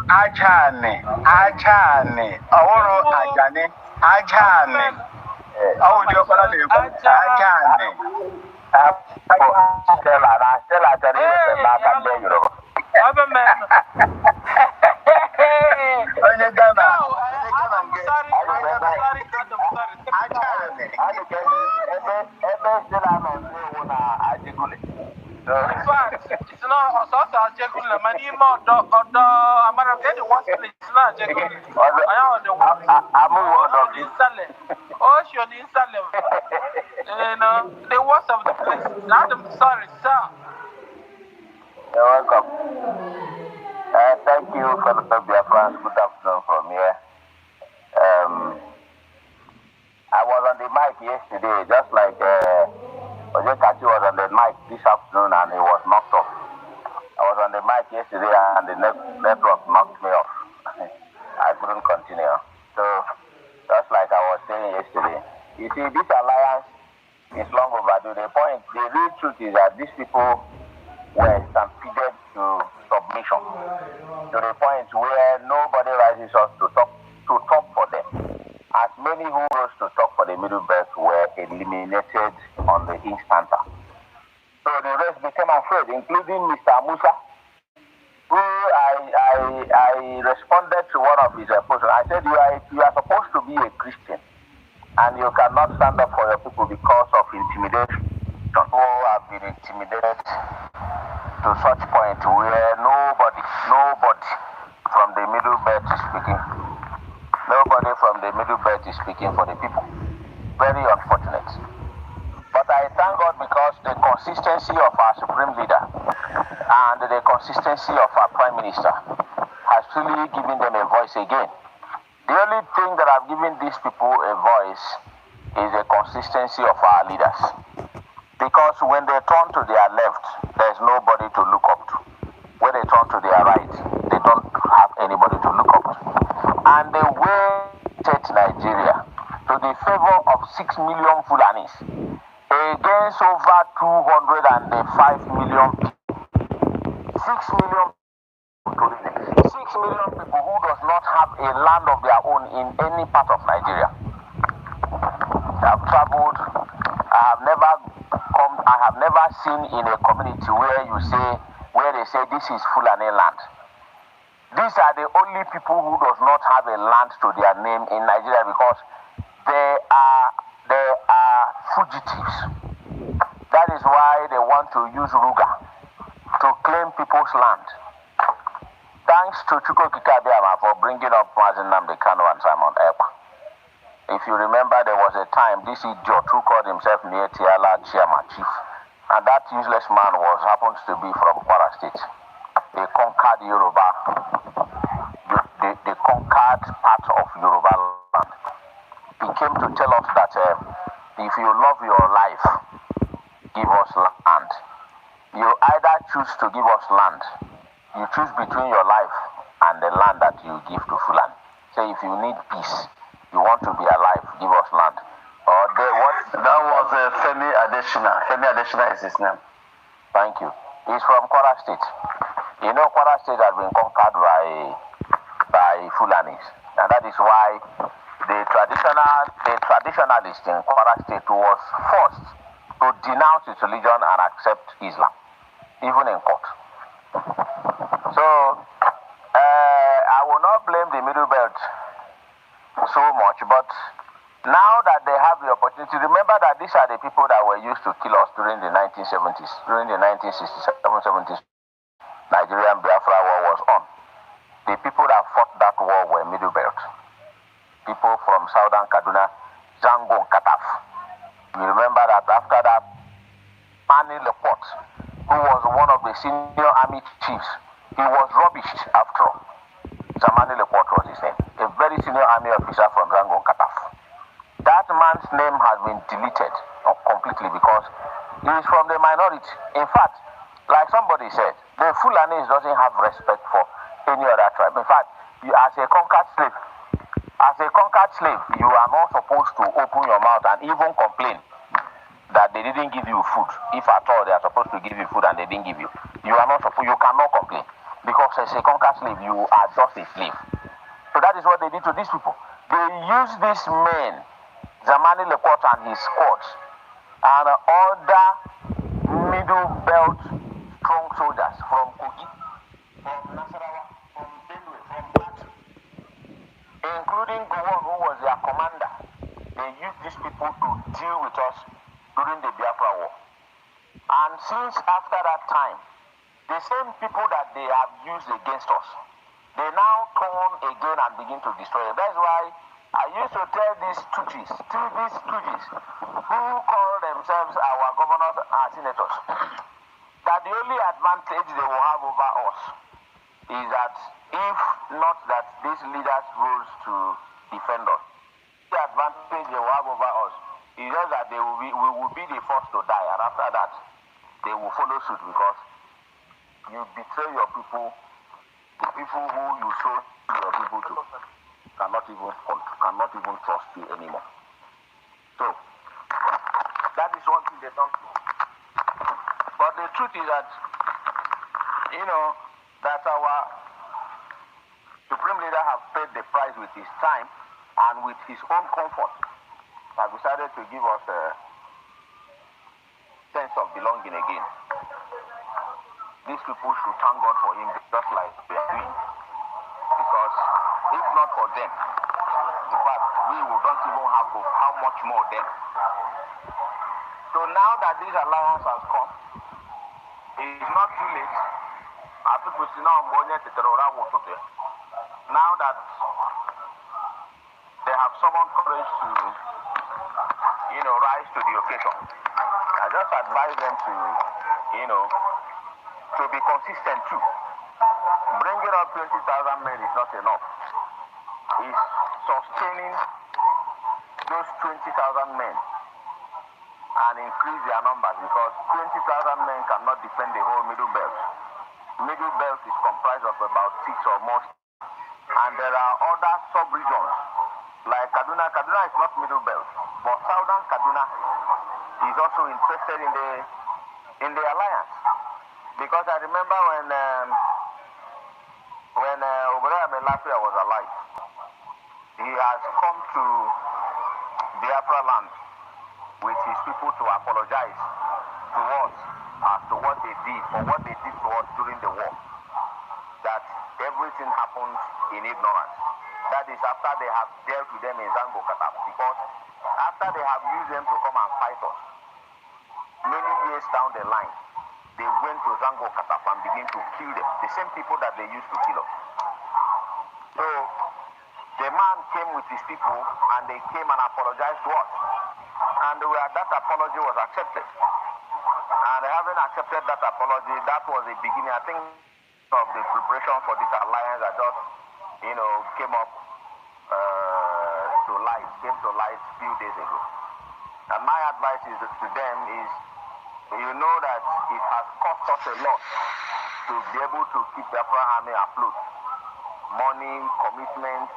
Achane. Oro Ajane. Ajane. Oh, the Okala Ajane. Stella, Onye Ghana. In fact, it's not also Jegule. Many more Amara get the worst place. It's not Jegule. I am the worst. I'm insane. Oh, you're insane. You know, the worst of the place. I'm sorry, sir. You're welcome. Thank you for the Biafrans. Good afternoon from here. I was on the mic yesterday, just like Ojekachi was on the mic this afternoon and he was knocked off. I was on the mic yesterday and the network knocked me off. I couldn't continue. So, just like I was saying yesterday, you see, this alliance is long overdue. The real truth is that these people were stampeded to submission to the point where nobody rises up to talk for them. As many who rose to talk for the Middle Belt were eliminated on the instanta. So the rest became afraid, including Mr. Musa, who I responded to one of his posts. I said, you are supposed to be a Christian, and you cannot stand up for your people because of intimidation. Who have been intimidated to such point where nobody from the Middle Belt is speaking. Nobody from the Middle Belt is speaking for the people. Very unfortunate. But I thank God because the consistency of our Supreme Leader and the consistency of our Prime Minister has really given them a voice again. The only thing that have given these people a voice is the consistency of our leaders. Because when they turn to their left, there's nobody to look up to. When they turn to their right, they don't have anybody to look up to. And the way set Nigeria to the favor of 6 million Fulanis against over 205 million people. 6 million people, 6 million people who does not have a land of their own in any part of Nigeria. I have traveled. I have never seen in a community where they say this is Fulani land. These are the only people who does not have a land to their name in Nigeria because they are fugitives. That is why they want to use Ruga to claim people's land. Thanks to Chuko Kikabiama for bringing up Mazen Nnamdi Kanu and Simon Ekpa. If you remember, there was a time this idiot who called himself Tiala Chiama Chief, and that useless man happens to be from Kwara State. They conquered Yoruba. They conquered part of Yoruba land. He came to tell us that if you love your life, give us land. You either choose to give us land, you choose between your life and the land that you give to Fulani. Say if you need peace, you want to be alive, give us land. Or that was Femi Adesina. Femi Adesina is his name. Thank you. He's from Kwara State. You know, Kwara State has been conquered by Fulanis, and that is why the traditionalist in Kwara State was forced to denounce its religion and accept Islam, even in court. So I will not blame the Middle Belt so much, but now that they have the opportunity, remember that these are the people that were used to kill us during the 1970s, during the 1967-70s. Nigerian Biafra war was on. The people that fought that war were Middle Belt. People from Southern Kaduna, Zango Kataf. You remember that after that, Mani Leport, who was one of the senior army chiefs, he was rubbished after all. Zamani Leport was his name, a very senior army officer from Zango Kataf. That man's name has been deleted completely because he is from the minority. In fact, like somebody said, the Fulanis doesn't have respect for any other tribe. In fact, as a conquered slave, you are not supposed to open your mouth and even complain that they didn't give you food. If at all they are supposed to give you food and they didn't give you, you cannot complain because a Sekonka slave, you are just a slave. So that is what they did to these people. They used these men, Zamani Lekot and his squads, and other middle belt strong soldiers from Kogi, from Nasarawa, from Benue, from Plateau, including Gowon, who was their commander. They used these people to deal with us during the Biafra War. And since after that time, the same people that they have used against us, they now turn again and begin to destroy them. That's why I used to tell these stooges, who call themselves our governors and senators, that the only advantage they will have over us is that if not that these leaders rose to defend us, the advantage they will have over us is just that we will be the first to die, and after that, they will follow suit because you betray your people. The people who you sold your people to cannot even trust you anymore. So that is one thing they don't do. But the truth is that that our supreme leader have paid the price with his time and with his own comfort. Have decided to give us a sense of belonging again. These people should thank God for him just like we are doing. Because if not for them, in fact, we don't even have hope. How much more then? So now that this alliance has come, it is not too late. Now that they have summoned courage to, rise to the occasion, I just advise them to be consistent too. Bringing up 20,000 men is not enough. It's sustaining those 20,000 men and increase their numbers, because 20,000 men cannot defend the whole Middle Belt. Middle Belt is comprised of about 6 or more, and there are other sub-regions like Kaduna. Kaduna is not Middle Belt, but Southern Kaduna is also interested in the alliance, because I remember when Obraya Melafia was alive, he has come to Biafra land with his people to apologize to us as to what they did or what they did to us during the war. That everything happened in ignorance. That is after they have dealt with them in Zango Katap, because after they have used them to come and fight us, many years down the line, they went to Zango Katap and began to kill them, the same people that they used to kill us. So the man came with his people and they came and apologized to us. And that apology was accepted. And having accepted that apology, that was the beginning, I think, of the preparation for this alliance that just, came to light a few days ago. And my advice to them is, that it has cost us a lot to be able to keep the Biafra army afloat. Money, commitment,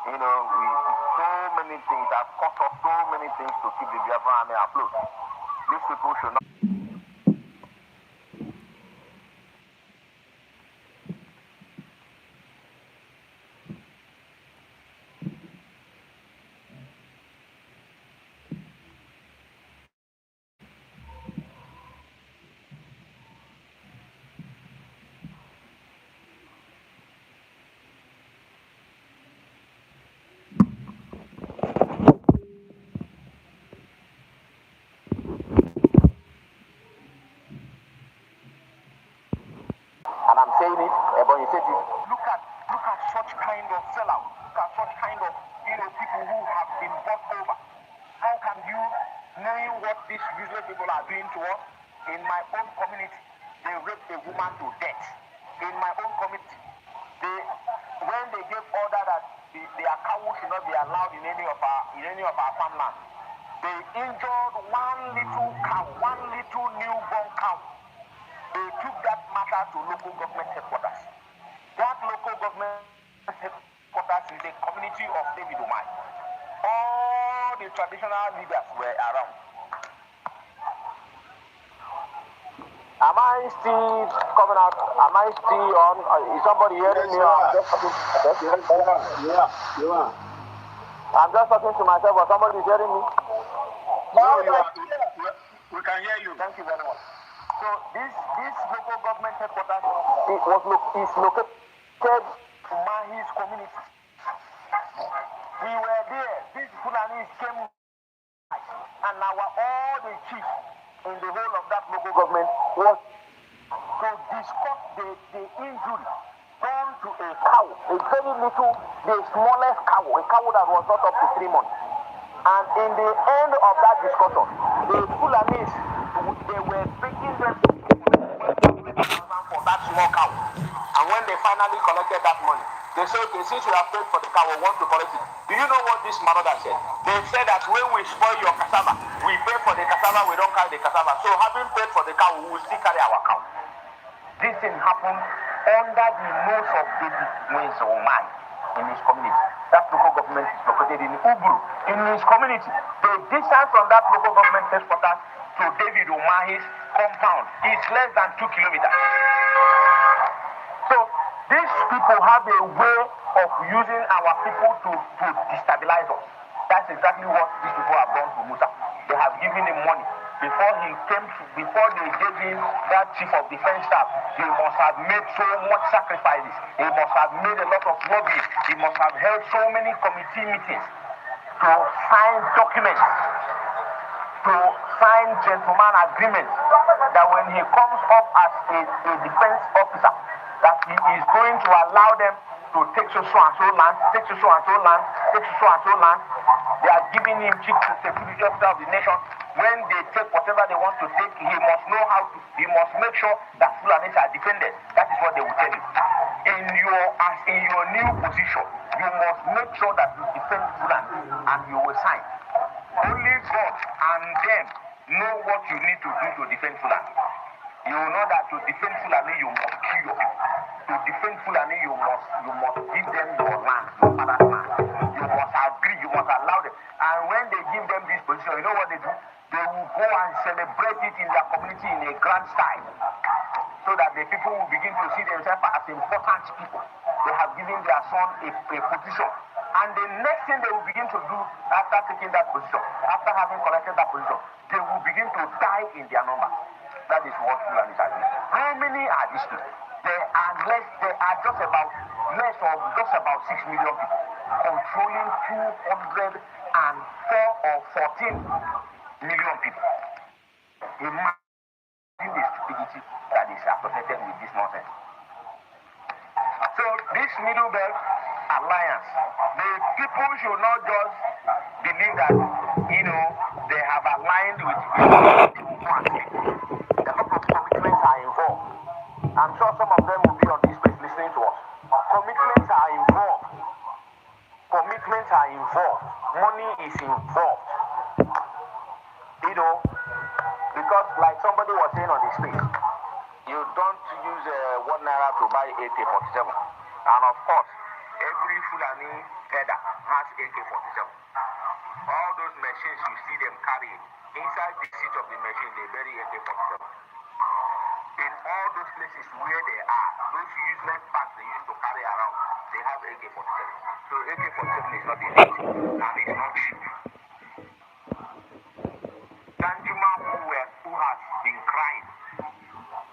so many things have cost us so many things to keep the Biafra army afloat. These people should not. And I'm saying it, but you said it. Look at such kind of sellout. Look at such kind of people who have been bought over. How can you, knowing what these useless people are doing to us? In my own community, they raped a woman to death. In my own community, when they gave order that their cows should not be allowed in any of our farmland, they injured one little cow, one little newborn cow. They took that matter to local government headquarters. That local government headquarters is the community of David Umai. All the traditional leaders were around. Am Am I still coming out? Am I still on? Is somebody hearing me? You are. I'm just talking to myself, but somebody is hearing me. No, you are. We can hear you. Thank you very much. So this local government headquarters is located in Mahis community. We were there. These Fulanis came, and all the chiefs in the whole of that local government was to discuss the injury done to a cow, a very little, the smallest cow, a cow that was not up to 3 months. And in the end of that discussion, the Fulanis, they were begging them for that small cow. And when they finally collected that money, they said, okay, since you have paid for the cow, we want to collect it. Do you know what this Maroda said? They said that when we spoil your cassava, we pay for the cassava, we don't carry the cassava. So having paid for the cow, we will still carry our cow. This thing happened under the nose of David Mwezoman in his community. That local government is located in Uburu, in his community. The distance from that local government headquarters to David Umahi's compound is less than 2 kilometers. So these people have a way of using our people to destabilize us. That's exactly what these people have done to Musa. They have given him money. Before they gave him that chief of defense staff, he must have made so much sacrifices. He must have made a lot of lobbying. He must have held so many committee meetings to sign documents, to sign gentleman agreements, that when he comes up as a defense officer, that he is going to allow them to take so and so land, take so and so land, take so and so land. They are giving him chief security officer of the nation. When they take whatever they want to take, he must know how to, he must make sure that Fulanis are defended. That is what they will tell you. In your new position, you must make sure that you defend Fulani, and you will sign. Only God and them know what you need to do to defend Fulani. You know that to defend Fulani, you must kill your people. To defend Fulani, you must give them your land, your father's land. You must agree, you must allow them. And when they give them this position, you know what they do? They will go and celebrate it in their community in a grand style, so that the people will begin to see themselves as important people. They have given their son a position. And the next thing they will begin to do after taking that position, after having collected that position, they will begin to die in their number. That is what Fulani are doing. How many are these people? They are just about 6 million people, controlling 204 or 14 million people. Imagine the stupidity that is associated with this nonsense. So this Middle Belt Alliance, the people should not just believe that, they have aligned with a lot of commitments are involved. I'm sure some of them will be on this place listening to us. Commitments are involved. Money is involved. Because like somebody was saying on the space, you don't use 1 naira to buy AK-47. And of course, every Fulani header has AK-47. All those machines you see them carrying, inside the seat of the machine, they bury AK-47. In all those places where they are, those useless parts they used to carry around, they have AK-47. So AK-47 is not easy, and it's not cheap. Danjuma, who has been crying,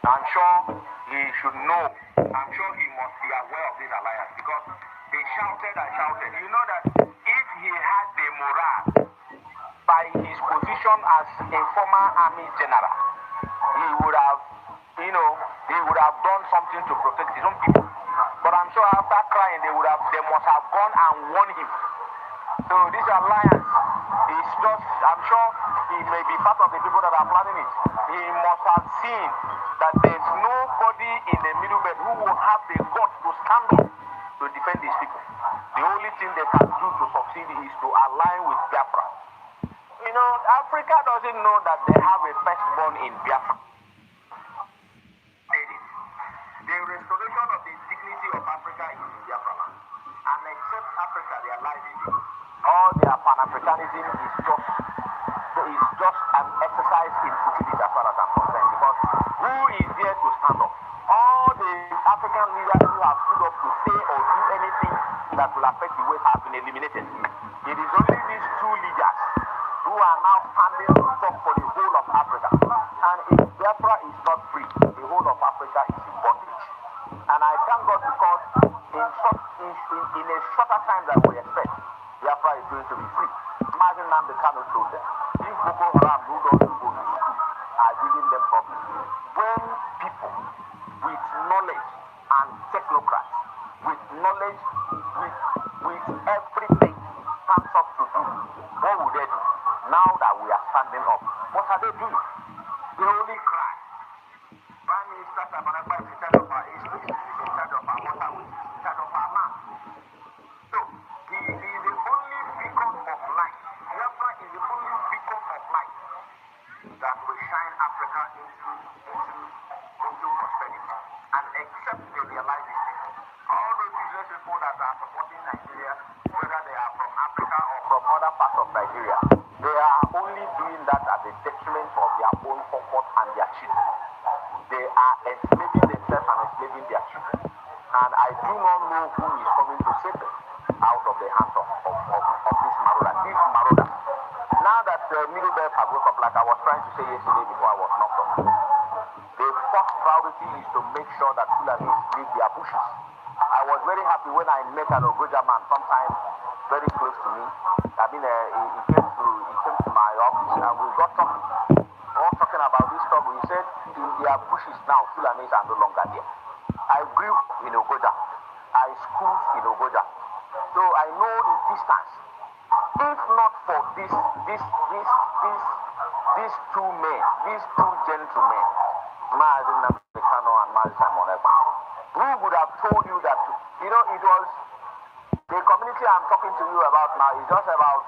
I'm sure he should know. I'm sure he must be aware of this alliance, because they shouted and shouted. You know that if he had the morale by his position as a former army general, he would have done something to protect his own people. But I'm sure after crying, they must have gone and won him. So this alliance is just, I'm sure he may be part of the people that are planning it. He must have seen that there's nobody in the Middle Belt who will have the guts to stand up to defend these people. The only thing they can do to succeed is to align with Biafra. Africa doesn't know that they have a firstborn in Biafra. The restoration of the dignity of Africa is in Biafra land. And except Africa realizing it, all their Pan-Africanism is just an exercise in futility as far as I'm concerned. Because who is stood up to say or do anything that will affect the West have been eliminated. It is only these two leaders who are now standing to talk for the whole of Africa. And if Biafra is not free, the whole of Africa is in bondage. And I thank God because in a shorter time than we expect, Biafra is going to be free. Imagine now the Kano told them, these Boko Haram who don't go to school are giving them problems. When people with knowledge and technocrats, with knowledge, with everything stands up to do, what would they do? Now that we are standing up, what are they doing? They only cry. Prime Minister Sabanaba is in charge of our history, is in charge of our waterways, in charge of our land. So, he is the only beacon of light. Biafra is the only beacon of light that will shine Africa into prosperity. And except they realize it, all those business people that are supporting Nigeria, whether they are from Africa or from other parts of Nigeria, they are only doing that at the detriment of their own comfort and their children. They are enslaving themselves and enslaving their children. And I do not know who is coming to save them out of the hands of this marauder. Now that Middle Belt have woke up, like I was trying to say yesterday before I was knocked off, the first priority is to make sure that Fulanis leave their bushes. I was very happy when I met an Ogoja man sometime very close to me. I mean, he came to my office and we got talking. All talking about this trouble. He said in their bushes now, Fulanis are no longer there. I grew up in Ogoja. I schooled in Ogoja. So I know the distance. If not for these two men, these two gentlemen, Mazi Namdekano and Mazi Simon Ekpa, who would have told you that, it was the community I'm talking to you about now is just about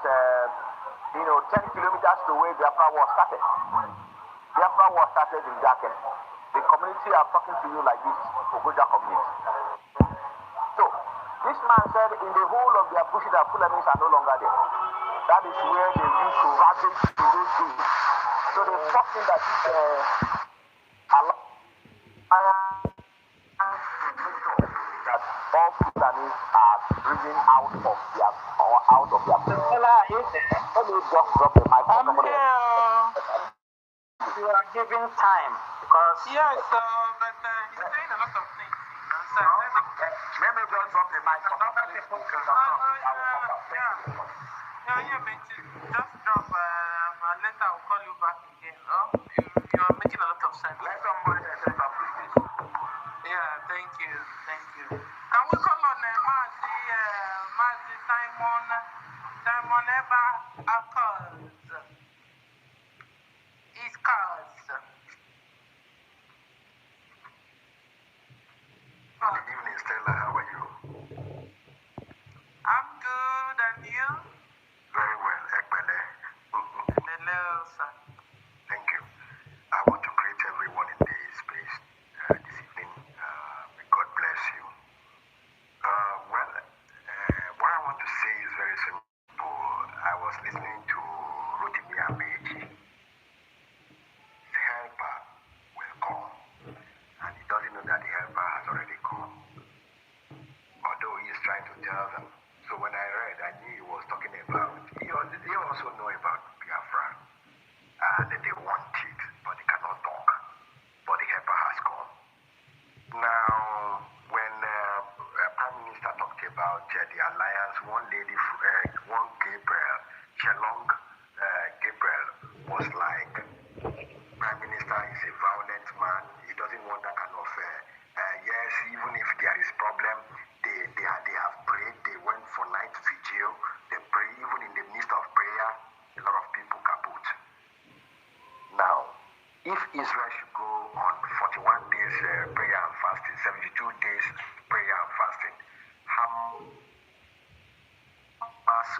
10 kilometers to where Biafra was started. Biafra was started in Jaken. The community I'm talking to you like this, Ogoja community. So, this man said in the whole of their bushes that Fulanis are no longer there. That is where they used to ravage in those days. So the first thing that is that all Fulanis are driven out of their place. Let me just drop the mic. I'm here. You are giving time because Yes, but he's saying a lot of things. Let me just drop the mic. Yeah, mate. Just drop. Later I'll call you back again. You're making a lot of sense. Let somebody set up with this. Yeah, thank you. Can we call on Mazi Simon Eba Akaz? Good evening, Stella. How are you? I'm good, and you? Very well. Ekbele. Hello, sir. Thank you. I want to greet everyone in this space this evening. May God bless you. What I want to say is very simple. I was listening to Rotimi Amechi. The helper will come, and he doesn't know that the helper has already come. Although he is trying to tell them. So when I read, I knew he was talking about, they also know about Biafra. And they want it, but they cannot talk. But the helper has come. Now, when Prime Minister talked about the alliance, one Gabriel, Shelong Gabriel, was like, Prime Minister is a violent man. He doesn't want that kind of, yes, even if there is problem, they have prayed. They went for night vigil. They pray. Even in the midst of prayer, a lot of people kaput. Now, if Israel should go on 41 days prayer and fasting, 72 days prayer and fasting, Hamas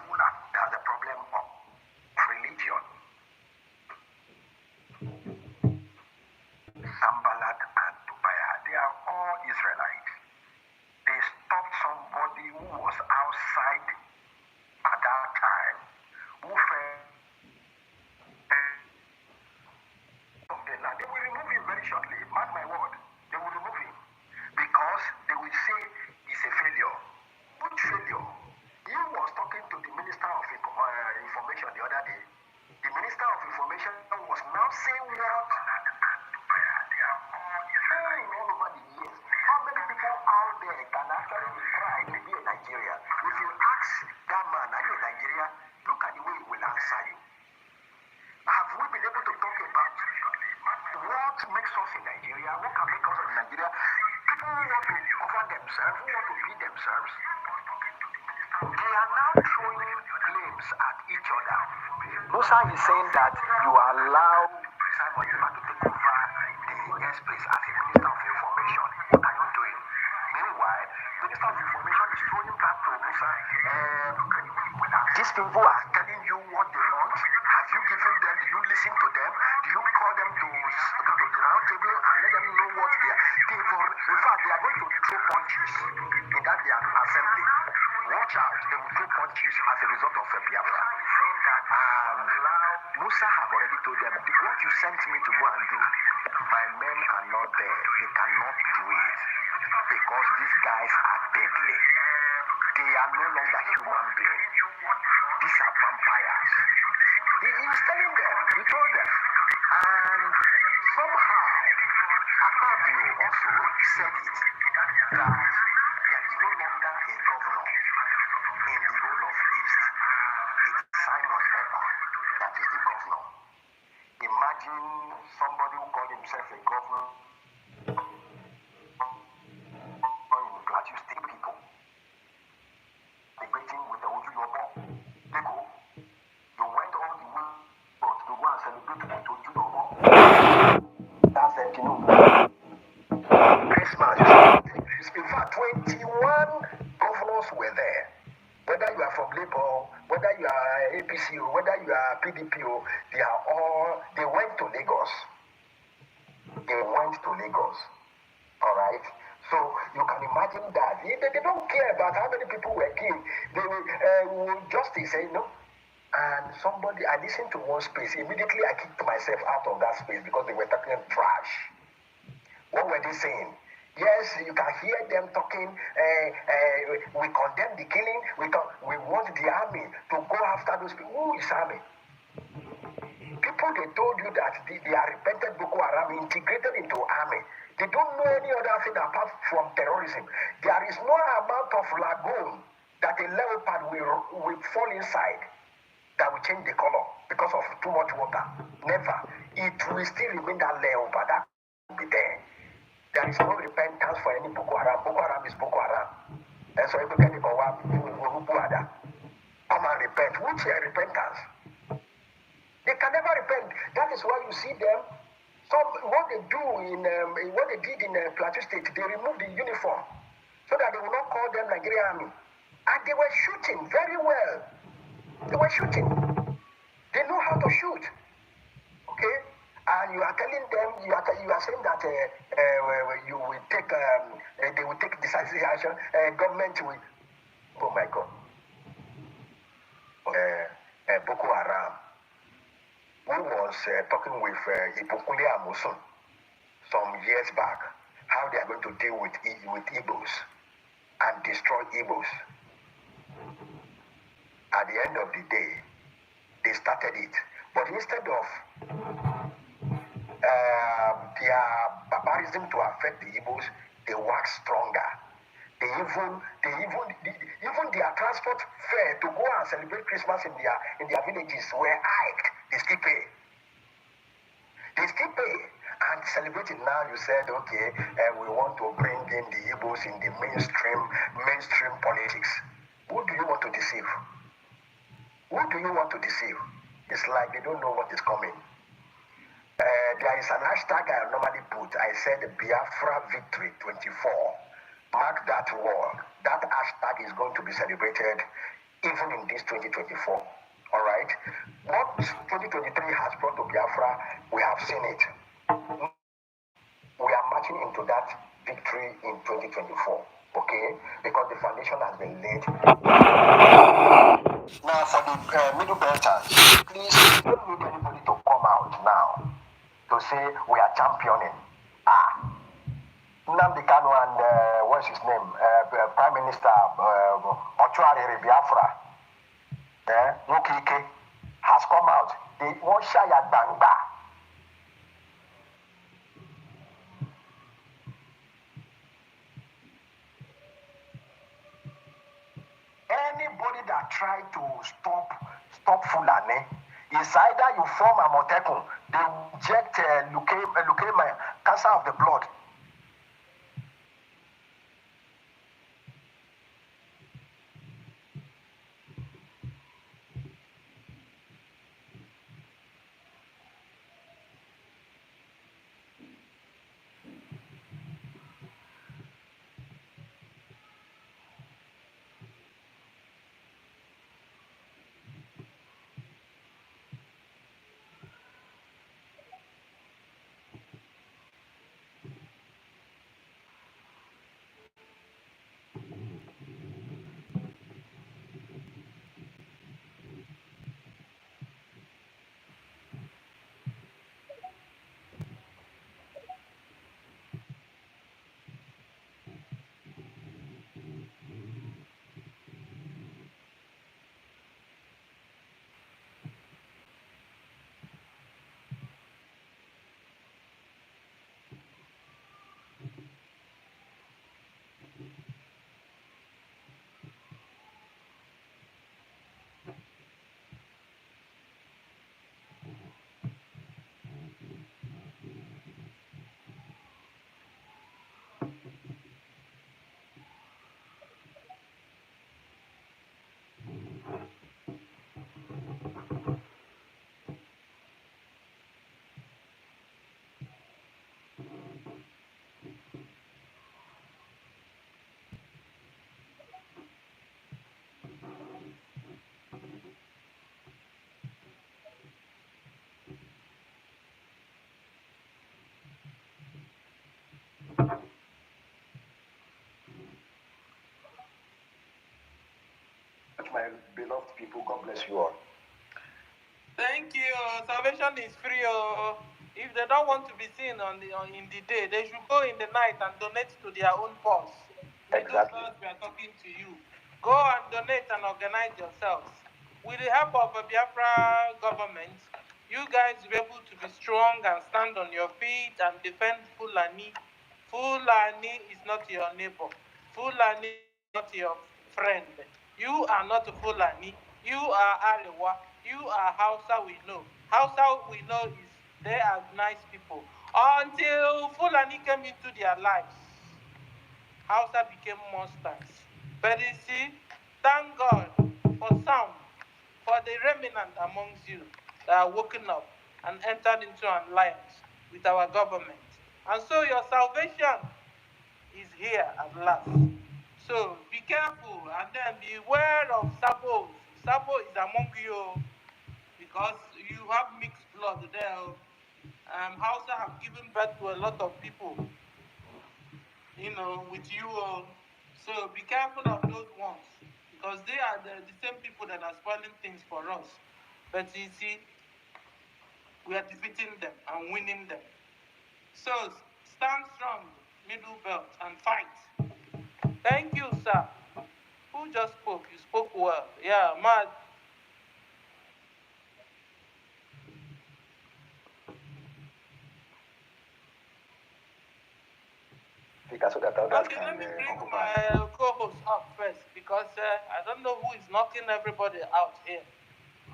will have the problem themselves, who want to be themselves. They are now throwing blames at each other. Musa is saying that you allow Simon Ekpa to take over the airspace as a Minister of Information. What are you doing? Meanwhile, Minister of Information is throwing back to Musa. These people are telling you what they want. Have you given them? Do you listen to them? Do you call them to the round table and let them know what they are? In fact, they are going to throw punches in that their assembly. Watch out, they will throw punches as a result of Biafra. And Musa have already told them, what you sent me to go and do, my men are not there. They cannot do it because these guys are deadly. They are no longer human beings. These are vampires. He is telling them, he told them. And somehow, Akpabio also said it, that there is no longer a governor in the role of East. It's Simon Ekpa that is the governor. Imagine somebody who called himself a governor in Plateau State people debating with the Oju Yobo. You went all the way to go and celebrate with Oju Yobo. That's the Christmas. In fact, 21 governors were there. Whether you are from Labour, whether you are APC, or whether you are PDP, they went to Lagos. They went to Lagos. All right. So you can imagine that they don't care about how many people were killed. They will justice, And I listened to one space. Immediately I kicked myself out of that space because they were talking trash. What were they saying? Yes, you can hear them talking. We condemn the killing. We want the army to go after those people. Who is army? People, they told you that they are repentant Boko Haram integrated into army. They don't know any other thing apart from terrorism. There is no amount of lagoon that a leopard will fall inside that will change the color because of too much water. Never. It will still remain that leopard. That will be there. There is no repentance for any Boko Haram. Boko Haram is Boko Haram. And so everybody go up, come and repent. Which repentance? They can never repent. That is why you see them. So what they do what they did in Plateau State, they removed the uniform so that they will not call them Nigerian Army. And they were shooting very well. They were shooting. They know how to shoot. Okay? And you are telling them, you are saying that you will take, they will take decisive action. Government will. Oh my God. Boko Haram. Who was talking with Ibukule Amusun some years back, how they are going to deal with Igbos and destroy Igbos. At the end of the day, they started it. But instead of their barbarism to affect the Igbos, they wax stronger. Even their transport fare to go and celebrate Christmas in their villages were hiked. They still pay. And celebrating now, you said, okay, we want to bring in the Igbos in the mainstream politics. Who do you want to deceive? It's like they don't know what is coming. There is an hashtag I normally put. I said Biafra Victory 24. Mark that word. That hashtag is going to be celebrated even in this 2024. All right? What 2023 has brought to Biafra, we have seen it. We are marching into that victory in 2024. Okay? Because the foundation has been laid. Now, for the middle belters, please don't need anybody to come out now to say we are championing. Nnamdi Kanu and what's his name? Prime Minister Ochuari Biafra, Nukike, has come out. They won't shy at Bangba. Anybody that try to stop Fulani is either you form a Amotekun, they inject leukemia, cancer of the blood. my beloved people. God bless you all. Thank you. Salvation is free. Oh. If they don't want to be seen in the day, they should go in the night and donate to their own cause. Exactly. We are talking to you. Go and donate and organize yourselves. With the help of the Biafra government, you guys will be able to be strong and stand on your feet and defend Fulani. Fulani is not your neighbor. Fulani is not your friend. You are not Fulani. You are Arewa. You are Hausa we know. Hausa we know is they are nice people. Until Fulani came into their lives, Hausa became monsters. But you see, thank God for some, for the remnant amongst you that are woken up and entered into an alliance with our government. And so your salvation is here at last. So be careful and then beware of Sabo. Sabo is among you because you have mixed blood there. Hausa have given birth to a lot of people, with you all. So be careful of those ones because they are the same people that are spoiling things for us. But you see, we are defeating them and winning them. So stand strong, middle belt, and fight. Thank you, sir. Who just spoke? You spoke well. Yeah, Mad. So that others Okay, can let me bring occupy. my co-host up first because I don't know who is knocking everybody out here.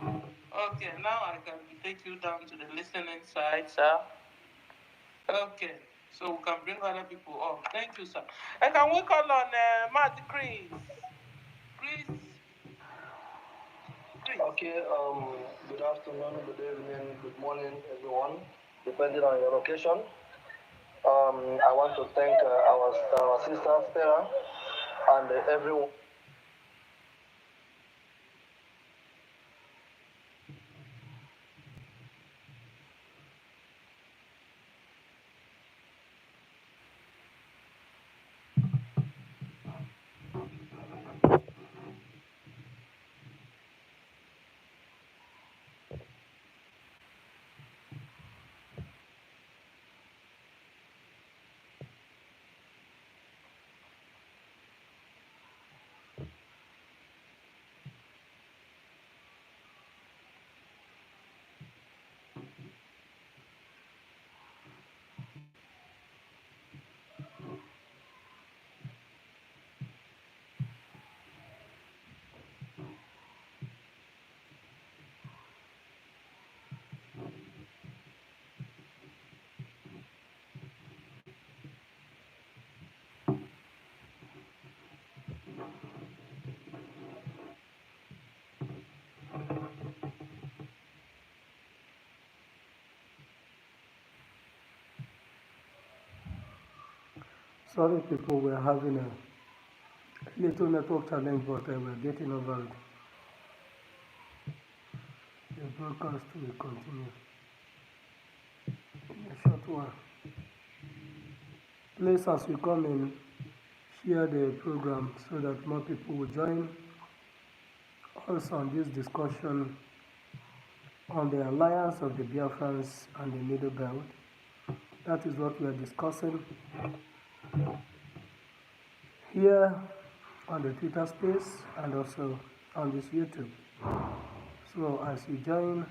Okay, now I can take you down to the listening side, sir. Okay, so we can bring other people up. Thank you, sir. And can we call on Matt Chris? Chris? Okay, good afternoon, good evening, good morning, everyone, depending on your location. I want to thank our sister Sarah and everyone. Sorry, people, we're having a little network challenge, but we're getting over it. The broadcast will continue in a short while. Please, as we come in, share the program so that more people will join us on this discussion on the alliance of the Biafrans and the Middle Belt. That is what we are discussing here on the Twitter space and also on this YouTube. So as you join,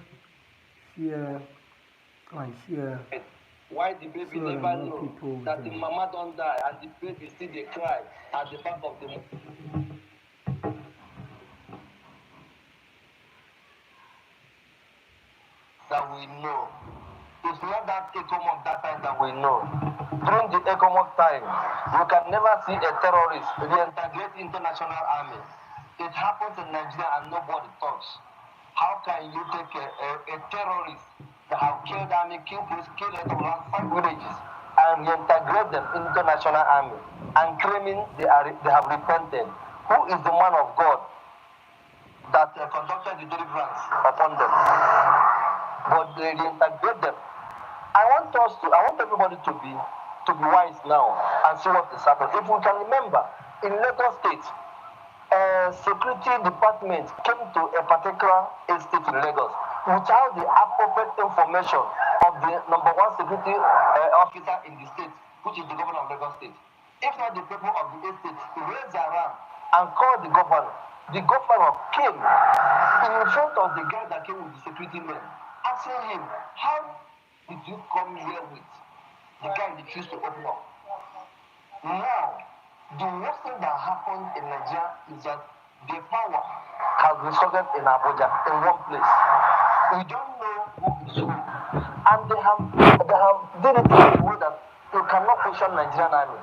share and share. Why the baby So never know that the mama don't die and the baby still they cry at the back of the that we know. It's not that ECOMOG that time that we know. During the ECOMOG time, you can never see a terrorist reintegrate international army. It happens in Nigeria and nobody talks. How can you take a terrorist that have killed army, killed police, killed around 5 villages and reintegrate them into national army and claiming they have repented? Who is the man of God that conducted the deliverance upon them? But they reintegrate them. I want everybody to be wise now and see what is happening. If we can remember, in Lagos State, security department came to a particular estate in Lagos without the appropriate information of the number one security officer in the state, which is the governor of Lagos State. If not the people of the estate raised their hand and called the governor came in front of the guy that came with the security men, asking him, how did you come here with? The guy refused to open up. Now, the worst thing that happened in Nigeria is that the power has resulted in Abuja, in one place. We don't know who is who. And they have did it in a way that you cannot question Nigerian army.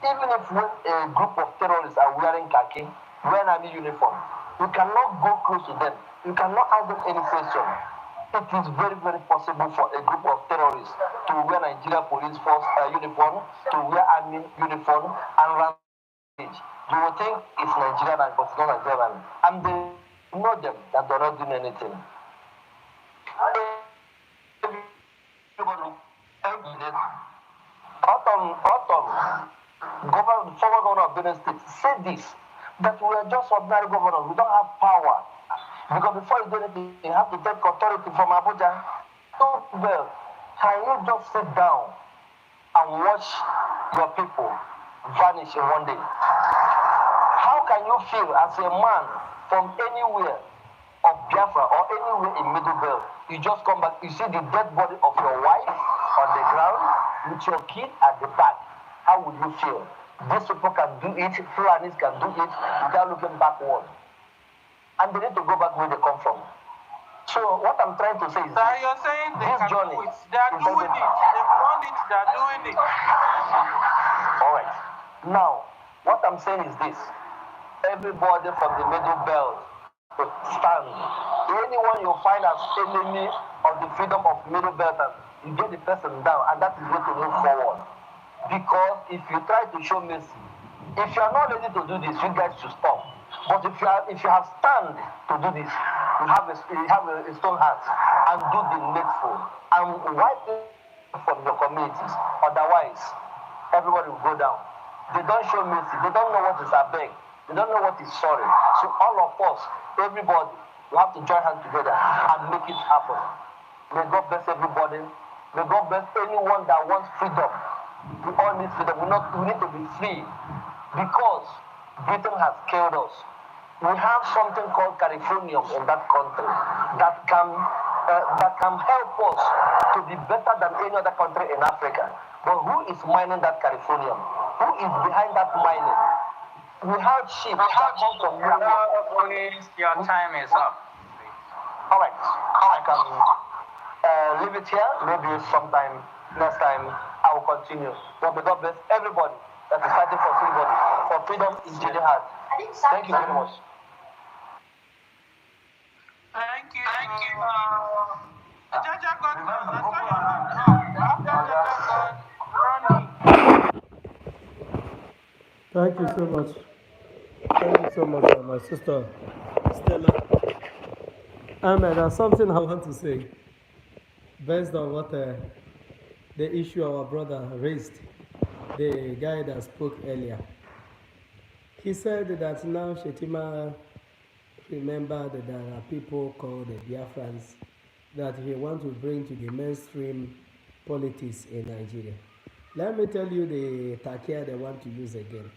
Even if when a group of terrorists are wearing khaki, wearing army uniform, you cannot go close to them. You cannot ask them any question. It is very, very possible for a group of terrorists to wear Nigeria police force uniform, to wear army uniform, and run. You will think it's Nigerian army, but it's not Nigerian army. And they know them that they're not doing anything. Former governor of Benin State said this, that we are just ordinary governors, we don't have power. Because before you do anything, you have to take authority from Abuja. So, well, can you just sit down and watch your people vanish in one day? How can you feel as a man from anywhere of Biafra or anywhere in Middle Belt? You just come back, you see the dead body of your wife on the ground with your kid at the back. How would you feel? These people can do it, Fulanis can do it without looking backward. And they need to go back where they come from. So what I'm trying to say is, you're saying they this can journey do it. They are doing it. They've done it. They are doing it. All right. Now, what I'm saying is this: everybody from the Middle Belt to stand. Anyone you find as enemy of the freedom of Middle Belt, you get the person down, and that is going to move forward. Because if you try to show mercy, if you are not ready to do this, you guys should stop. But if you have stand to do this, you have a stone heart and do the needful and wipe it from your communities. Otherwise, everybody will go down. They don't show mercy. They don't know what is abeg. They don't know what is sorry. So all of us, everybody, we have to join hands together and make it happen. May God bless everybody. May God bless anyone that wants freedom. We all need freedom. We need to be free because Britain has killed us. We have something called Californium in that country that can help us to be better than any other country in Africa. But who is mining that Californium? Who is behind that mining? We have sheep that come from your time is up. All right, I can leave it here. Maybe sometime next time I will continue. But may God bless everybody that is fighting for freedom. For freedom is in the heart. Thank you very much. Thank you. Jaja got I saw your hand up. After Jaja got Ronnie. Thank you so much. Thank you so much, my sister Stella. There's something I want to say based on what the issue our brother raised, the guy that spoke earlier. He said that now Shetima remembered that there are people called the Biafrans that he wants to bring to the mainstream politics in Nigeria. Let me tell you the takia they want to use again.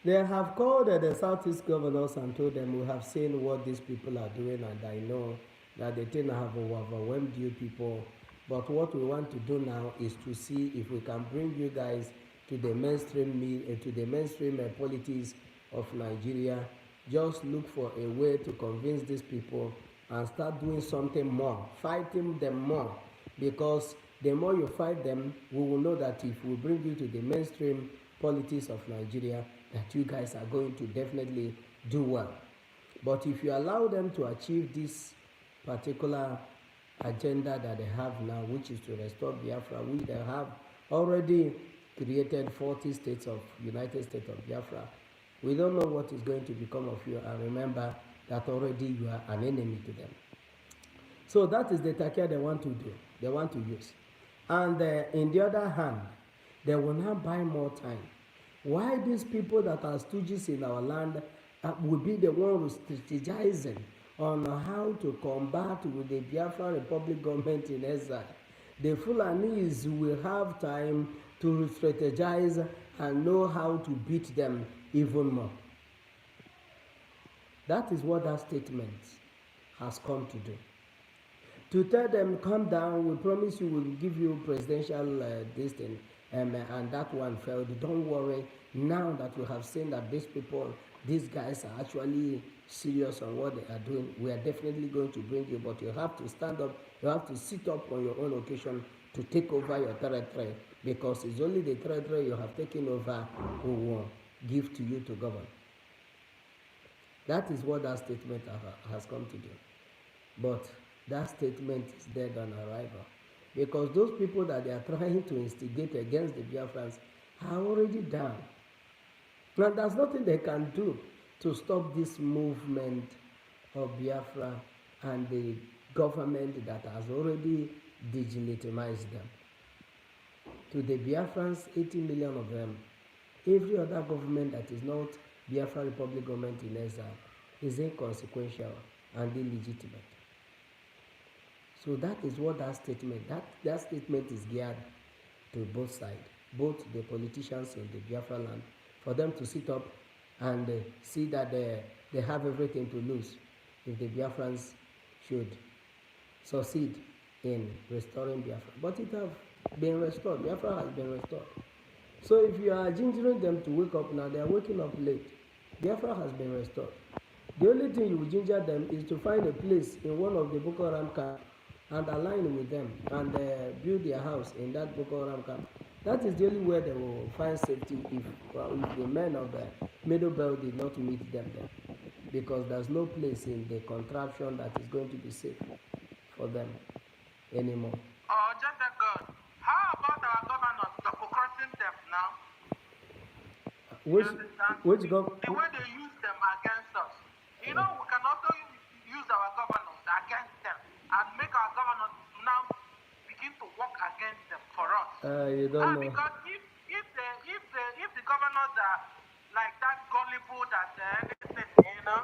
They have called the Southeast governors and told them we have seen what these people are doing, and I know that they tend to have overwhelmed you people. But what we want to do now is to see if we can bring you guys to the mainstream politics of Nigeria. Just look for a way to convince these people and start doing something more, fighting them more. Because the more you fight them, we will know that if we bring you to the mainstream politics of Nigeria, that you guys are going to definitely do well. But if you allow them to achieve this particular agenda that they have now, which is to restore Biafra, which they have already created 40 states of United States of Biafra, we don't know what is going to become of you. And remember that already you are an enemy to them. So that is the takia they want to do, they want to use. And in the other hand, they will now buy more time. Why these people that are stooges in our land will be the one strategizing on how to combat with the Biafra Republic government in exile. The Fulanis will have time to strategize and know how to beat them even more. That is what that statement has come to do. To tell them, calm down, we promise you we'll give you presidential this thing, and that one failed. Don't worry, now that we have seen that these guys are actually serious on what they are doing, we are definitely going to bring you, but you have to stand up, you have to sit up on your own occasion to take over your territory, because it's only the territory you have taken over who will give to you to govern. That is what that statement has come to do. But that statement is dead on arrival, because those people that they are trying to instigate against the Biafrans are already down. Now there's nothing they can do to stop this movement of Biafra and the government that has already delegitimized them. To the Biafrans, 80 million of them, every other government that is not Biafra Republic government in exile is inconsequential and illegitimate. So that is what that statement is geared to both sides, both the politicians in the Biafra land, for them to sit up and see that they have everything to lose if the Biafrans should succeed in restoring Biafra. But it has been restored. Biafra has been restored. So if you are gingering them to wake up now, they are waking up late. Biafra has been restored. The only thing you will ginger them is to find a place in one of the Boko Haram camps and align with them and build their house in that Boko Haram camp. That is the only way they will find safety if the men of the Middle Belt did not meet them there, because there's no place in the contraption that is going to be safe for them anymore. Oh, just a God. How about our governors hypocriting them now? The way they use them against us. You know, we can also use our governors against them and make our governors now begin to work against them for us. You don't know. Because if the governors are like that gullible that anything, you know,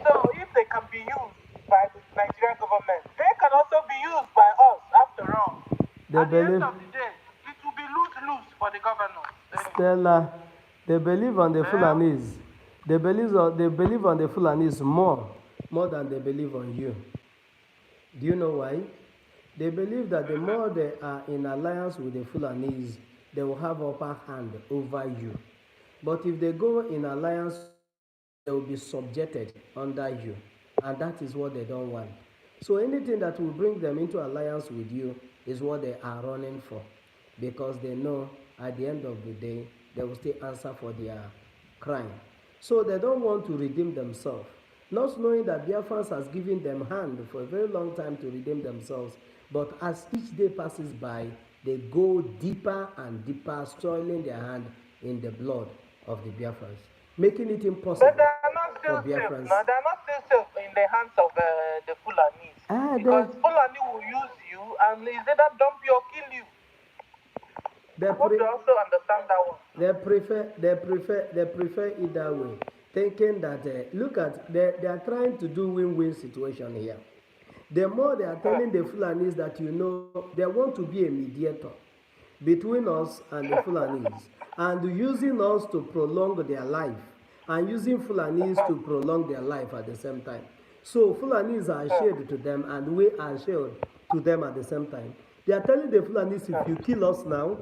so if they can be used by the Nigerian government, they can also be used by us after all. At the end of the day, it will be lose-lose for the governors. Stella, they believe on the Fulanis. They believe on the Fulanis more than they believe on you. Do you know why? They believe that the more they are in alliance with the Fulanis, they will have upper hand over you. But if they go in alliance, they will be subjected under you. And that is what they don't want. So anything that will bring them into alliance with you is what they are running for. Because they know at the end of the day, they will still answer for their crime. So they don't want to redeem themselves. Not knowing that Biafrans has given them hand for a very long time to redeem themselves. But as each day passes by, they go deeper and deeper, soiling their hand in the blood of the Biafrans, making it impossible for Biafrans. No, they are not still safe in the hands of the Fulanis. Because Fulani will use you and is either dump you or kill you. They also understand that one. They prefer either way, thinking that look at they are trying to do win-win situation here. The more they are telling the Fulanis that, you know, they want to be a mediator between us and the Fulanis, and using us to prolong their life, and using Fulanis to prolong their life at the same time. So Fulanis are shared to them, and we are shared to them at the same time. They are telling the Fulanis, if you kill us now,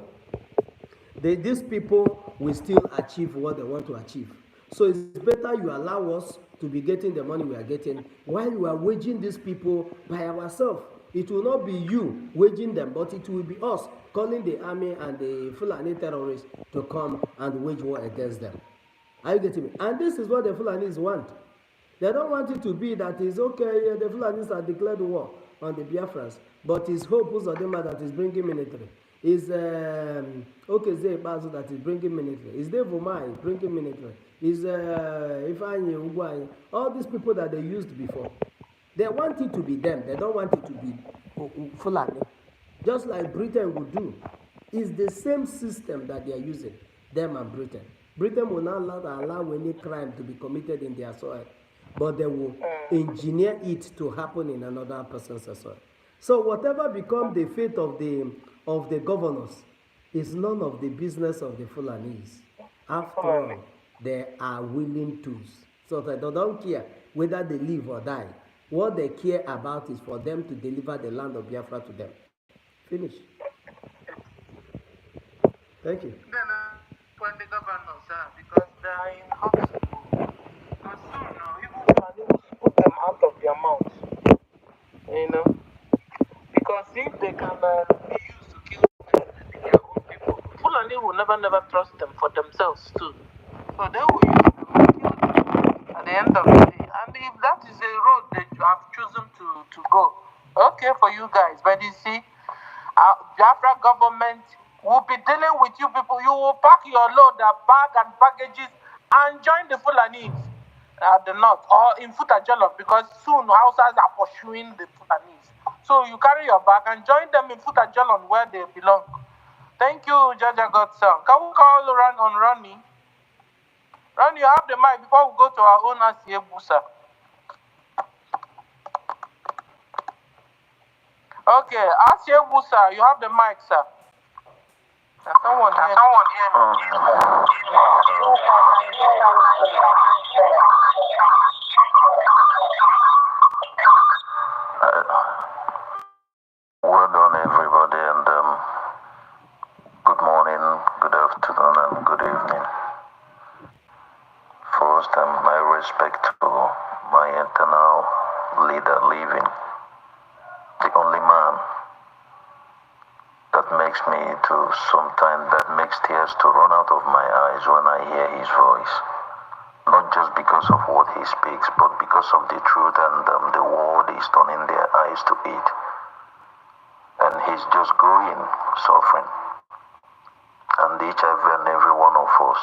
these people will still achieve what they want to achieve. So it's better you allow us to be getting the money we are getting while we are waging these people by ourselves. It will not be you waging them, but it will be us calling the army and the Fulani terrorists to come and wage war against them. Are you getting me? And this is what the Fulanis want. They don't want it to be that it's okay, the Fulanis have declared war on the Biafrans, but it's Hope Uzodinma that is bringing military. Is Okezie Ikpeazu that is bringing military. Is Dave Umahi bringing military. Is Ifeanyi Ugwuanyi. All these people that they used before. They want it to be them. They don't want it to be Fulani. Just like Britain would do. It's the same system that they are using, them and Britain. Britain will not allow any crime to be committed in their soil, but they will engineer it to happen in another person's soil. So whatever becomes the fate of the governors is none of the business of the Fulanese. After all, they are willing tools. So they don't care whether they live or die. What they care about is for them to deliver the land of Biafra to them. Finish. Thank you. Then, when the governors are, because they are in hospital, because soon, even Fulani will put them out of their mouths. You know? Because if they can be used to kill their own people, Fulani will never trust them for themselves too. So they will use them and kill them at the end of the day. And if that is a road that you have chosen to go, okay for you guys. But you see, Biafra government will be dealing with you people. You will pack your load, bag and packages, and join the Fulanis at the north or in Futajolof, because soon Hausas are pursuing the Fulanis. So you carry your bag and join them in Futajolon where they belong. Thank you, Jaja Godson. Can we call on Ronnie? Ronnie, you have the mic before we go to our own Asiye Busa. Okay, Asiye Busa, you have the mic, sir. Someone here. Well done, everybody, and good morning, good afternoon, and good evening. First, my respect to my eternal leader living, the only man that makes me to sometimes that makes tears to run out of my eyes when I hear his voice. Not just because of what he speaks, but because of the truth and the world is turning their eyes to it. And he's just going, suffering. And each and every one of us,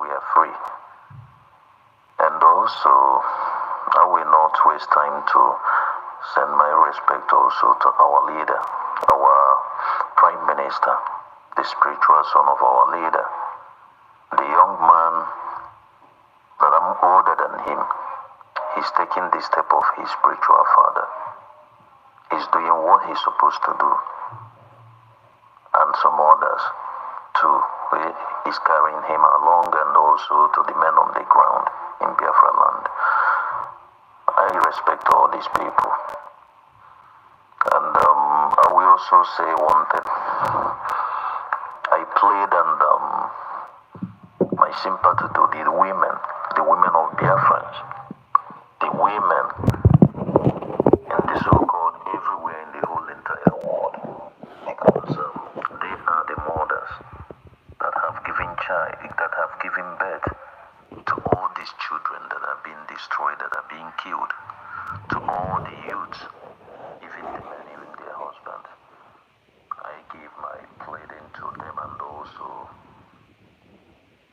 we are free. And also, I will not waste time to send my respect also to our leader, our Prime Minister, the spiritual son of our leader, the young man that I'm older than him. He's taking the step of his spiritual father. He's doing what he's supposed to do. And some others too. He's carrying him along, and also to the men on the ground in Biafra land. I respect all these people. And I will also say one thing. I played my sympathy to the women of Biafrans, the women in the so-called everywhere in the whole entire world, because they are the mothers that have given birth to all these children that are being destroyed, that are being killed, to all the youths, even the men, even their husbands. I give my pleading to them, and also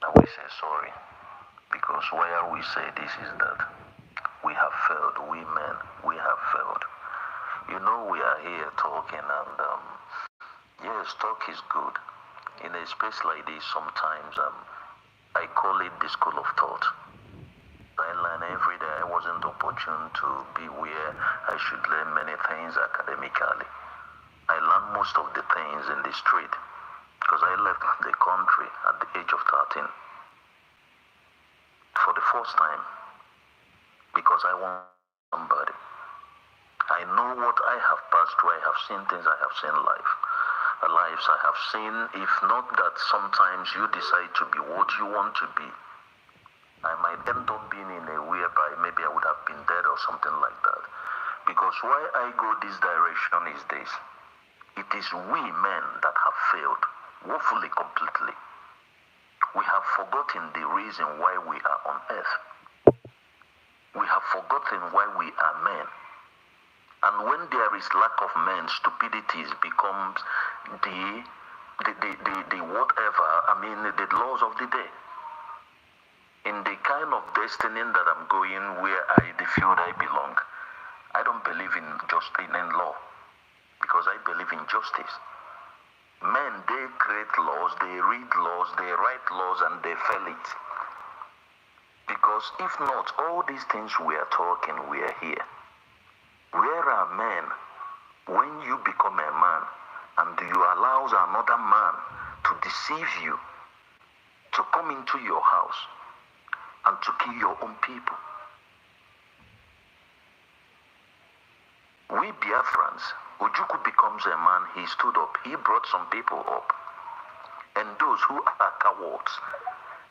I will say sorry, because where we say this is that we have failed, we men, we have failed. You know, we are here talking, and yes, talk is good. In a space like this, sometimes I call it the school of thought. I learn every day. I wasn't opportune to be where I should learn many things academically. I learned most of the things in the street, because I left the country at the age of 13 for the first time, because I want somebody. I know what I have passed through. I have seen things. I have seen lives I have seen. If not that sometimes you decide to be what you want to be, I might end up being in a whereby maybe I would have been dead or something like that. Because why I go this direction is this. It is we men that have failed, woefully completely. We have forgotten the reason why we are on earth. We have forgotten why we are men. And when there is lack of men, stupidity becomes the whatever, the laws of the day. In the kind of destiny that I'm going, where the field I belong, I don't believe in law, because I believe in justice. Men, they create laws, they read laws, they write laws, and they fail it. Because if not, all these things we are talking, we are here. Where are men when you become a man and you allow another man to deceive you, to come into your house and to kill your own people? We Biafrans, Ojukwu becomes a man, he stood up, he brought some people up. And those who are cowards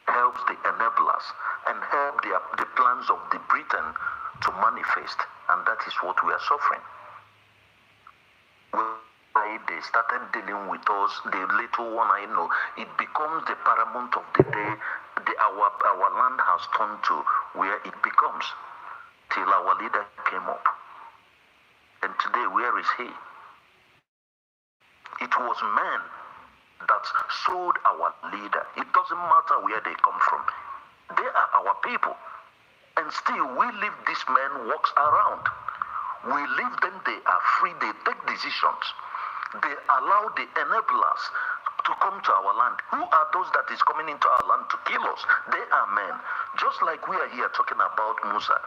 helps the enablers and help the plans of the Britain to manifest. And that is what we are suffering. When they started dealing with us, the little one I know, it becomes the paramount of the day. Our land has turned to where it becomes, till our leader came up. And today, where is he? It was men that sold our leader. It doesn't matter where they come from. They are our people. And still, we leave these men walks around. We leave them, they are free, they take decisions. They allow the enablers to come to our land. Who are those that is coming into our land to kill us? They are men. Just like we are here talking about Musa.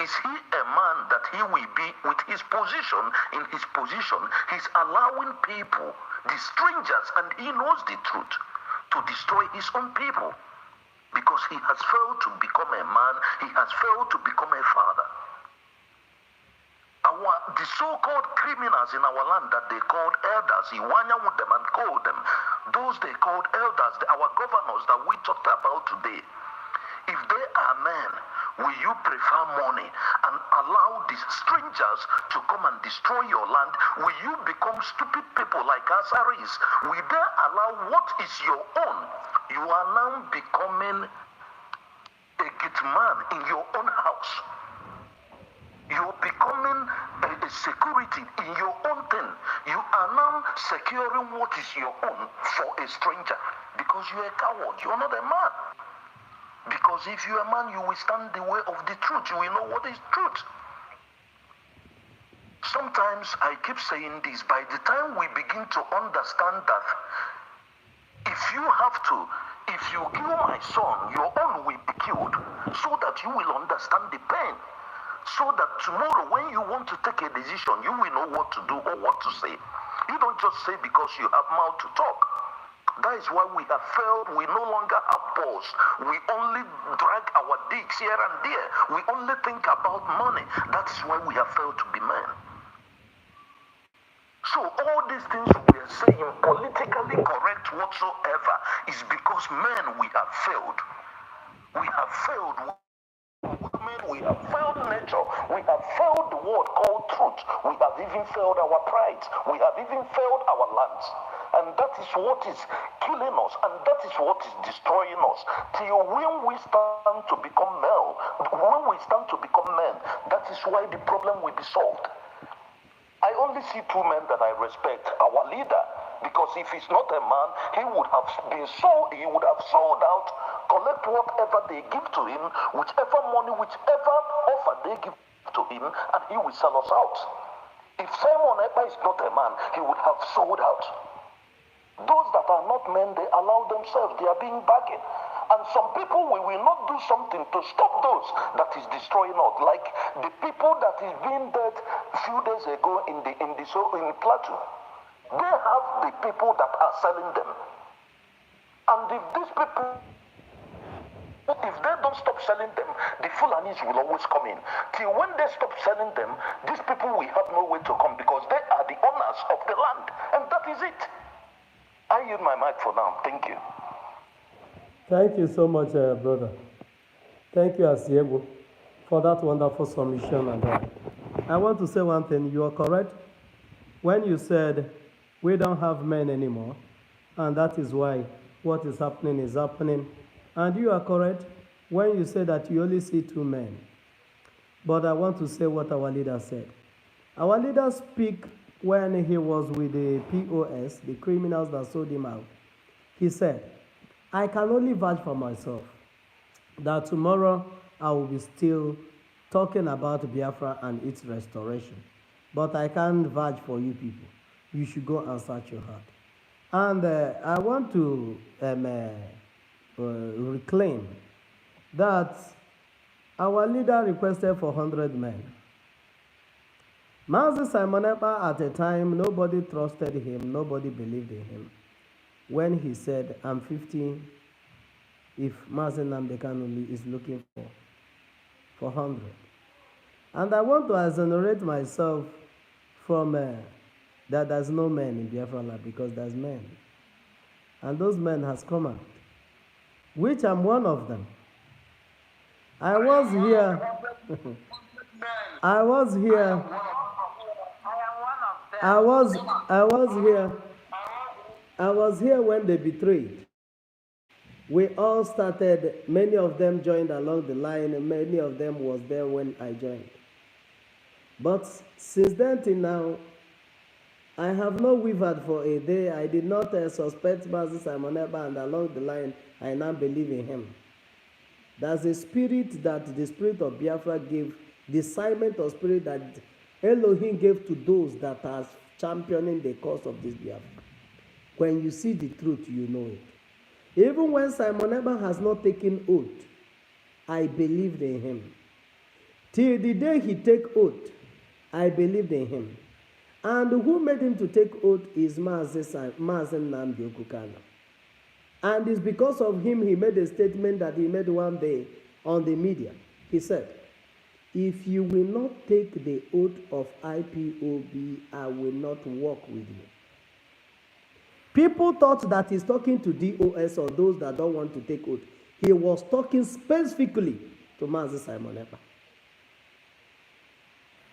Is he a man that he will be with his position? In his position, he's allowing people, the strangers, and he knows the truth, to destroy his own people. Because he has failed to become a man, he has failed to become a father. The so-called criminals in our land that they called elders, he wanya with them and called them, those they called elders, our governors that we talked about today, if they are men, will you prefer money and allow these strangers to come and destroy your land? Will you become stupid people like Asaris? Will they allow what is your own? You are now becoming a gate man in your own house. You're becoming a security in your own thing. You are now securing what is your own for a stranger because you're a coward. You're not a man. Because if you're a man, you will stand the way of the truth. You will know what is truth. Sometimes I keep saying this, by the time we begin to understand that if you kill my son, your own will be killed, so that you will understand the pain. So that tomorrow when you want to take a decision, you will know what to do or what to say. You don't just say because you have mouth to talk. That is why we have failed. We no longer have balls. We only drag our dicks here and there. We only think about money. That is why we have failed to be men. So all these things we are saying, politically correct whatsoever, is because men, we have failed. We have failed. Women, we have failed nature. We have failed the word called truth. We have even failed our pride. We have even failed our lands. And that is what is killing us, and that is what is destroying us. Till when we stand to become male, when we stand to become men, that is why the problem will be solved. I only see two men that I respect. Our leader, because if he's not a man, he would have sold out, collect whatever they give to him, whichever money, whichever offer they give to him, and he will sell us out. If Simon Ekpa is not a man, he would have sold out. Those that are not men, they allow themselves, they are being bargained. And some people, we will not do something to stop those that is destroying us. Like the people that is being dead a few days ago in Plateau. They have the people that are selling them. And if these people, if they don't stop selling them, the Fulanis will always come in. Till when they stop selling them, these people will have no way to come because they are the owners of the land. And that is it. I use my mic for now. Thank you. Thank you so much, brother. Thank you, Asiego, for that wonderful submission. And I want to say one thing. You are correct when you said we don't have men anymore, and that is why what is happening is happening. And you are correct when you say that you only see two men. But I want to say what our leader said. Our leader speak when he was with the POS, the criminals that sold him out. He said, I can only vouch for myself that tomorrow I will be still talking about Biafra and its restoration. But I can't vouch for you people. You should go and search your heart. And I want to reclaim that our leader requested for 100 men. Mazi Simon Ekpa, at a time, nobody trusted him, nobody believed in him. When he said, I'm 50, if Mazi Nnamdi Kanu is looking for 100. And I want to exonerate myself from that there's no men in Biafra land, because there's men. And those men has come out, which I'm one of them. I was here. I was here. I was here when they betrayed. We all started, many of them joined along the line, and many of them was there when I joined. But since then till now, I have not wavered for a day. I did not suspect Mazi Simon Ekpa, and along the line, I now believe in him. There's a spirit that the spirit of Biafra gave, the assignment of spirit that Elohim gave to those that are championing the cause of this Biafra. When you see the truth, you know it. Even when Simon Ekpa has not taken oath, I believed in him. Till the day he take oath, I believed in him. And who made him to take oath is Mazi Nnamdi Kanu. And it's because of him he made a statement that he made one day on the media. He said, if you will not take the oath of IPOB, I will not work with you. People thought that he's talking to DOS or those that don't want to take oath. He was talking specifically to Mazi Simon Ekpa.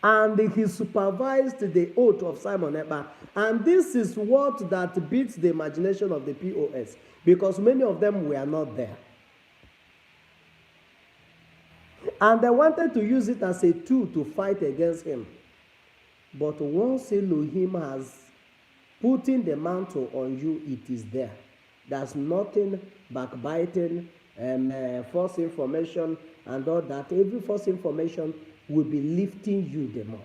And he supervised the oath of Simon Ekpa. And this is what that beats the imagination of the POS, because many of them were not there. And they wanted to use it as a tool to fight against him. But once Elohim has put in the mantle on you, it is there. There's nothing backbiting and false information and all that. Every false information will be lifting you the more.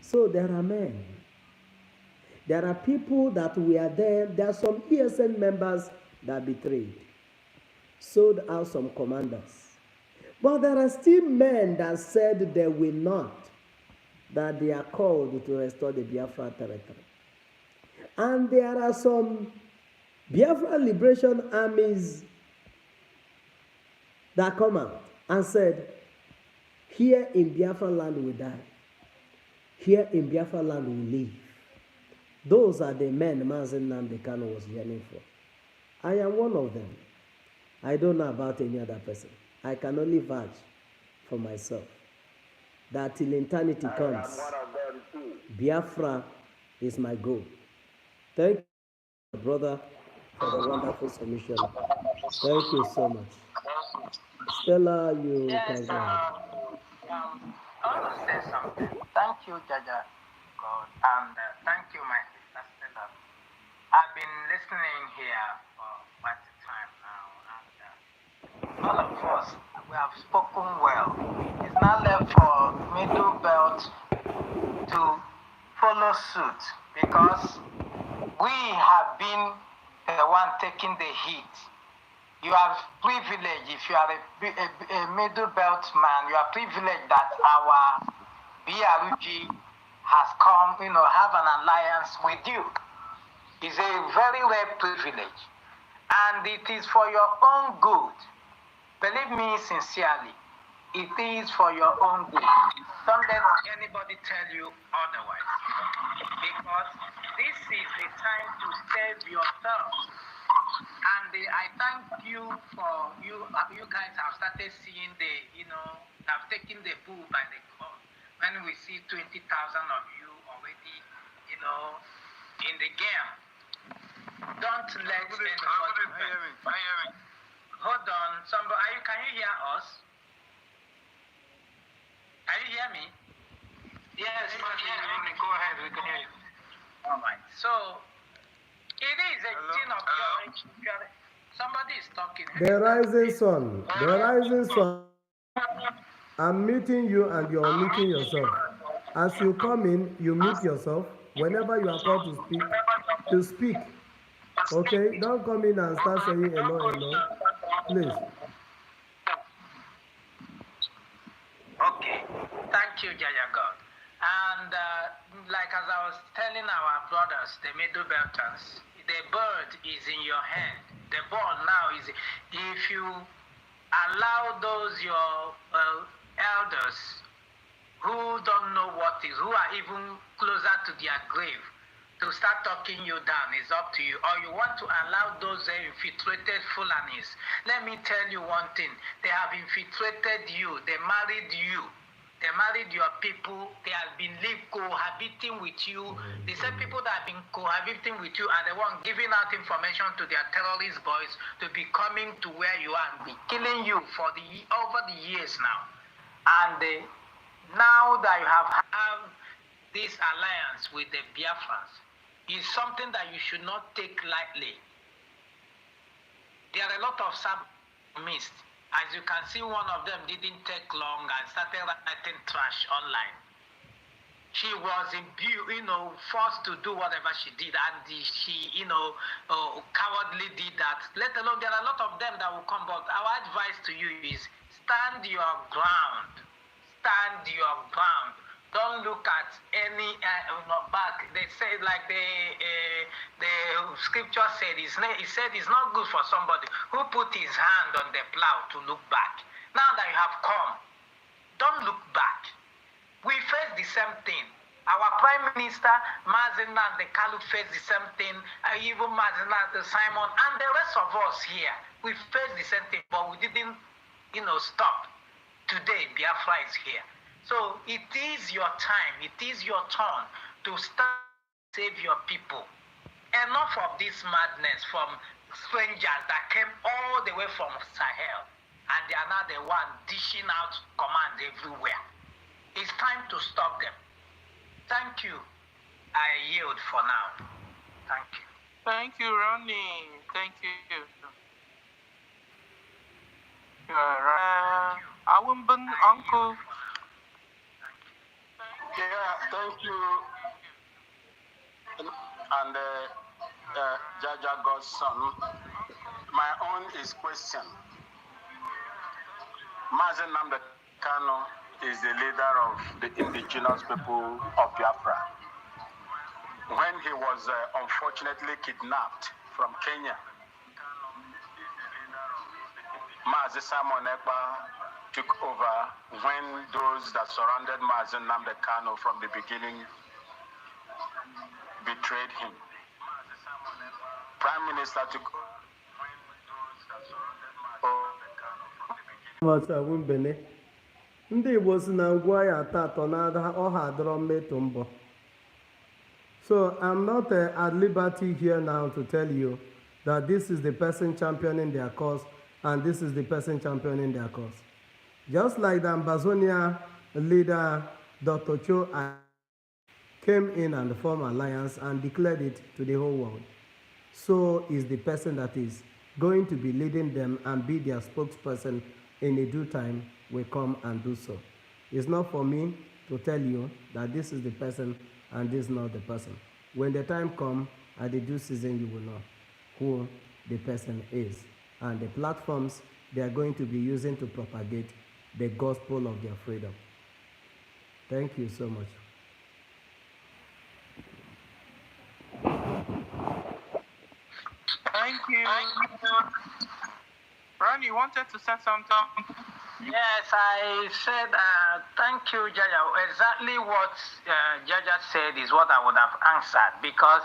So there are men. There are people that were there. There are some ESN members that betrayed, sold out some commanders. But there are still men that said they will not, that they are called to restore the Biafra territory. And there are some Biafra liberation armies that come out and said, here in Biafra land we die. Here in Biafra land we live. Those are the men Mazi Nnamdi Kanu was yearning for. I am one of them. I don't know about any other person. I can only vouch for myself that till eternity comes, Biafra is my goal. Thank you, brother, for the wonderful submission. Thank you so much. Stella, you can go ahead. I want to say something. Thank you, Jaja God, and thank you, my sister Stella. I've been listening here for quite a time now, and all of us, we have spoken well. It's now left for Middle Belt to follow suit, because we have been the one taking the heat. You are privileged, if you are a Middle Belt man, you are privileged that our BRUG has come, have an alliance with you. It's a very rare privilege. And it is for your own good. Believe me sincerely, it is for your own good. Don't let anybody tell you otherwise. Because this is the time to save yourself. And I thank you for you guys have started seeing have taken the bull by the horn. When we see 20,000 of you already, in the game. Don't let anybody. Hold on, somebody. Can you hear us? Can you hear me? Yes, we can hear you. Go ahead, we can hear you. All right. So it is a thing of your. Somebody is talking. The rising sun. The rising sun. I'm muting you and you're muting yourself. As you come in, you mute yourself. Whenever you are called to speak, Okay, don't come in and start saying hello, hello. Please. Okay. Thank you, Jaja God. And like as I was telling our brothers, the Middle Belters, the bird is in your hand. The ball now is, if you allow those your elders who don't know what is, who are even closer to their grave, to start talking you down, is up to you. Or you want to allow those infiltrated Fulanis. Let me tell you one thing. They have infiltrated you. They married you. They married your people. They have been cohabiting with you. The same people that have been cohabiting with you are the ones giving out information to their terrorist boys to be coming to where you are and be killing you for over the years now. And now that you have this alliance with the Biafrans, is something that you should not take lightly. There are a lot of missed. As you can see, one of them didn't take long and started writing trash online. She was forced to do whatever she did, and she, cowardly did that. Let alone, there are a lot of them that will come, but our advice to you is stand your ground. Stand your ground. Don't look at any back. They say, like the scripture said, it said it's not good for somebody who put his hand on the plow to look back. Now that you have come, don't look back. We face the same thing. Our Prime Minister, Mazen Nandekalu, faced the same thing. Even Mazen Simon and the rest of us here, we faced the same thing, but we didn't, stop. Today, Biafra is here. So it is your time, it is your turn to start save your people. Enough of this madness from strangers that came all the way from Sahel, and they are now the one dishing out commands everywhere. It's time to stop them. Thank you. I yield for now. Thank you. Thank you, Ronnie. Thank you. You are right. Awumban uncle. Yeah, thank you. And Jaja God's son. My own is question. Mazen Nnamdi Kanu is the leader of the indigenous people of Biafra. When he was unfortunately kidnapped from Kenya, Mazi Simon Ekpa took over when those that surrounded Mazen Nnamdi Kanu from the beginning betrayed him. Prime Minister took over. Ndị Igbo si na ngwa ya atọ na ọha adọrọ mmetụ mbọ. So I'm not at liberty here now to tell you that this is the person championing their cause and this is the person championing their cause. Just like the Ambazonia leader, Dr. Cho, came in and formed alliance and declared it to the whole world, so is the person that is going to be leading them and be their spokesperson in a due time will come and do so. It's not for me to tell you that this is the person and this is not the person. When the time comes, at the due season, you will know who the person is and the platforms they are going to be using to propagate the gospel of their freedom. Thank you so much. Thank you. Ron, you wanted to say something? Yes, I said thank you, Jaja. Exactly what Jaja said is what I would have answered, because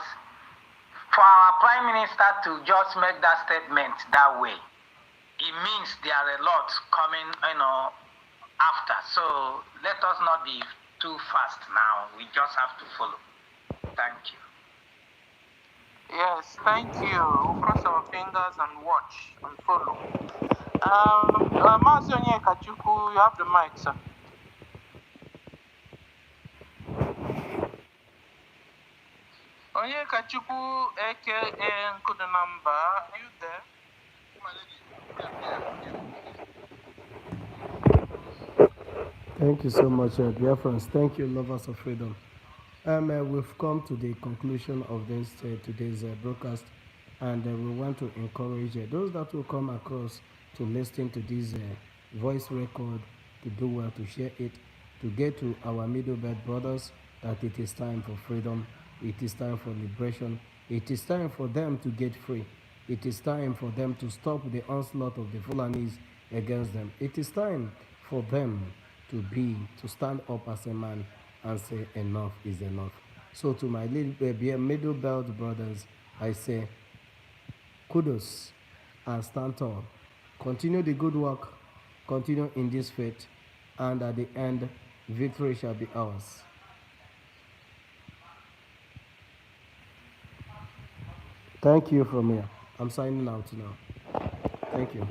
for our Prime Minister to just make that statement that way, it means there are a lot coming, after. So let us not be too fast now. We just have to follow. Thank you. Yes, thank you. We'll cross our fingers and watch and follow. Mazi Onyekachukwu, you have the mic, sir. Onyekachukwu, aka Nkudunamba, are you there? Thank you so much, dear friends. Thank you, lovers of freedom. We've come to the conclusion of today's broadcast. And we want to encourage those that will come across to listen to this voice record to do well, to share it, to get to our middle belt brothers that it is time for freedom, it is time for liberation, it is time for them to get free, it is time for them to stop the onslaught of the Fulanis against them. It is time for them to stand up as a man and say enough is enough. So to my middle belt brothers, I say kudos and stand tall. Continue the good work, continue in this faith, and at the end, victory shall be ours. Thank you from here. I'm signing out now. Thank you.